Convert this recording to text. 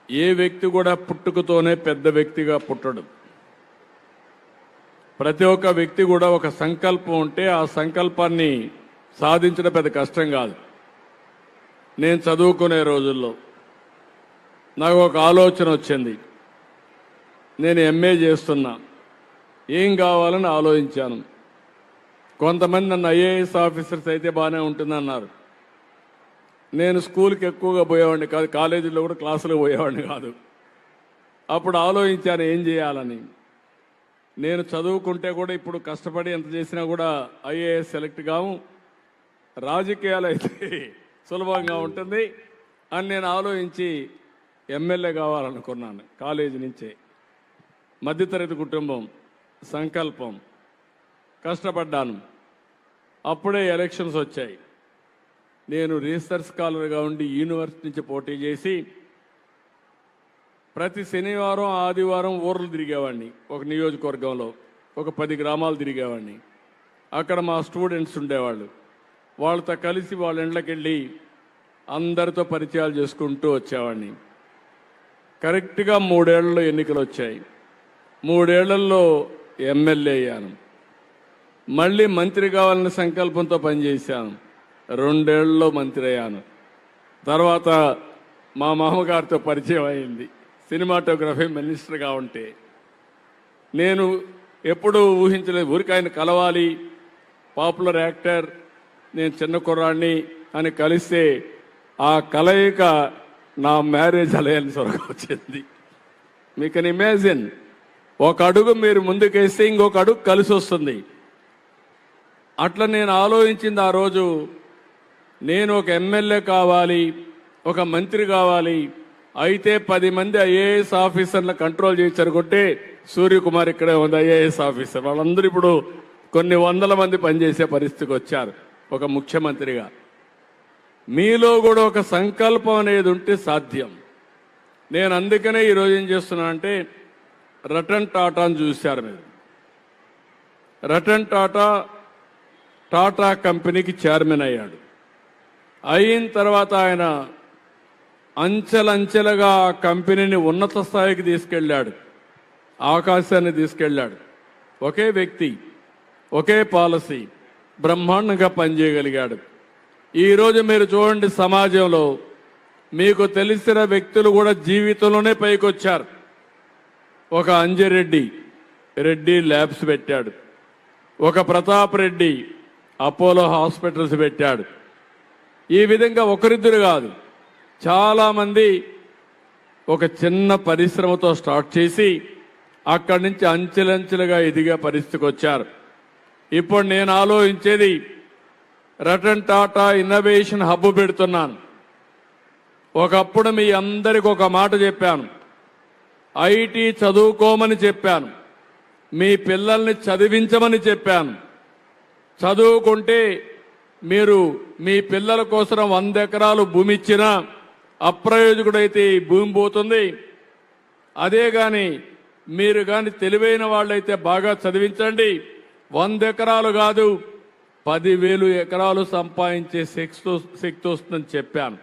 ఏ వ్యక్తి కూడా పుట్టుకతోనే పెద్ద వ్యక్తిగా పుట్టడు. ప్రతి ఒక్క వ్యక్తి కూడా ఒక సంకల్పం ఉంటే ఆ సంకల్పాన్ని సాధించడం పెద్ద కష్టం కాదు. నేను చదువుకునే రోజుల్లో నాకు ఒక ఆలోచన వచ్చింది. నేను ఎంఏ చేస్తున్నా, ఏం కావాలని ఆలోచించాను. కొంతమంది నన్ను ఐఏఎస్ ఆఫీసర్స్ అయితే బాగానే ఉంటుందన్నారు. నేను స్కూల్కి ఎక్కువగా పోయేవాడిని కాదు, కాలేజీలో కూడా క్లాసులకు పోయేవాడిని కాదు. అప్పుడు ఆలోచించాను ఏం చేయాలని. నేను చదువుకుంటే కూడా ఇప్పుడు కష్టపడి ఎంత చేసినా కూడా ఐఏఎస్ సెలెక్ట్ కావు, రాజకీయాలు అయితే సులభంగా ఉంటుంది అని నేను ఆలోచించి ఎమ్మెల్యే కావాలనుకున్నాను. కాలేజీ నుంచే మధ్యతరగతి కుటుంబం, సంకల్పం, కష్టపడ్డాను. అప్పుడే ఎలక్షన్స్ వచ్చాయి. నేను రీసెర్చ్ స్కాలర్గా ఉండి యూనివర్సిటీ నుంచి పోటీ చేసి ప్రతి శనివారం ఆదివారం ఊర్లు తిరిగేవాడిని. ఒక నియోజకవర్గంలో ఒక 10 గ్రామాలు తిరిగేవాడిని. అక్కడ మా స్టూడెంట్స్ ఉండేవాళ్ళు. వాళ్ళతో కలిసి వాళ్ళ ఇండ్లకి వెళ్ళి అందరితో పరిచయాలు చేసుకుంటూ వచ్చేవాడిని. కరెక్ట్గా 3 ఏళ్లలో ఎన్నికలు వచ్చాయి. 3 ఏళ్లలో ఎమ్మెల్యే అయ్యాను. మళ్ళీ మంత్రి కావాలనే సంకల్పంతో పనిచేశాను. 2 ఏళ్లలో మంత్రి అయ్యాను. తర్వాత మా మామగారితో పరిచయం అయింది. సినిమాటోగ్రఫీ మినిస్టర్గా ఉంటే నేను ఎప్పుడూ ఊహించలేదు. ఊరికి ఆయన కలవాలి, పాపులర్ యాక్టర్, నేను చిన్న కుర్రాడిని అని కలిస్తే ఆ కలయిక నా మ్యారేజ్ అలయన్స్ వరకు వచ్చింది. మీ కెన్ ఇమాజిన్, ఒక అడుగు మీరు ముందుకేస్తే ఇంకొక అడుగు కలిసి వస్తుంది. అట్లా నేను ఆలోచించింది ఆ రోజు. నేను ఒక ఎమ్మెల్యే కావాలి, ఒక మంత్రి కావాలి, అయితే 10 మంది ఐఏఎస్ ఆఫీసర్లను కంట్రోల్ చేయించారుకుంటే సూర్యకుమార్ ఇక్కడే ఉంది ఐఏఎస్ ఆఫీసర్. వాళ్ళందరూ ఇప్పుడు కొన్ని 100 మంది పనిచేసే పరిస్థితికి వచ్చారు ఒక ముఖ్యమంత్రిగా. మీలో కూడా ఒక సంకల్పం అనేది ఉంటే సాధ్యం. నేను అందుకనే ఈరోజు ఏం చేస్తున్నా అంటే, రతన్ టాటాను చూశారు మీరు. రతన్ టాటా టాటా కంపెనీకి చైర్మన్ అయ్యాడు. అయిన తర్వాత ఆయన అంచెలంచెలుగా ఆ కంపెనీని ఉన్నత స్థాయికి తీసుకెళ్ళాడు, ఆకాశాన్ని తీసుకెళ్ళాడు. ఒకే వ్యక్తి, ఒకే పాలసీ, బ్రహ్మాండంగా పనిచేయగలిగాడు. ఈరోజు మీరు చూడండి, సమాజంలో మీకు తెలిసిన వ్యక్తులు కూడా జీవితంలోనే పైకొచ్చారు. ఒక అంజిరెడ్డి, రెడ్డి ల్యాబ్స్ పెట్టాడు. ఒక ప్రతాప్ రెడ్డి అపోలో హాస్పిటల్స్ పెట్టాడు. ఈ విధంగా ఒకరిద్దరు కాదు, చాలామంది ఒక చిన్న పరిశ్రమతో స్టార్ట్ చేసి అక్కడి నుంచి అంచెలంచెలుగా ఎదిగే పరిస్థితికి వచ్చారు. ఇప్పుడు నేను ఆలోచించేది, రతన్ టాటా ఇన్నోవేషన్ హబ్ పెడుతున్నాను. ఒకప్పుడు మీ అందరికి ఒక మాట చెప్పాను, ఐటీ చదువుకోమని చెప్పాను, మీ పిల్లల్ని చదివించమని చెప్పాను. చదువుకుంటే మీరు మీ పిల్లల కోసం 100 ఎకరాలు భూమి ఇచ్చినా అప్రయోజకుడైతే ఈ భూమి పోతుంది. అదే కానీ మీరు కానీ తెలివైన వాళ్ళైతే బాగా చదివించండి, 100 ఎకరాలు కాదు 10,000 ఎకరాలు సంపాదించే శక్తి వస్తుందని చెప్పాను.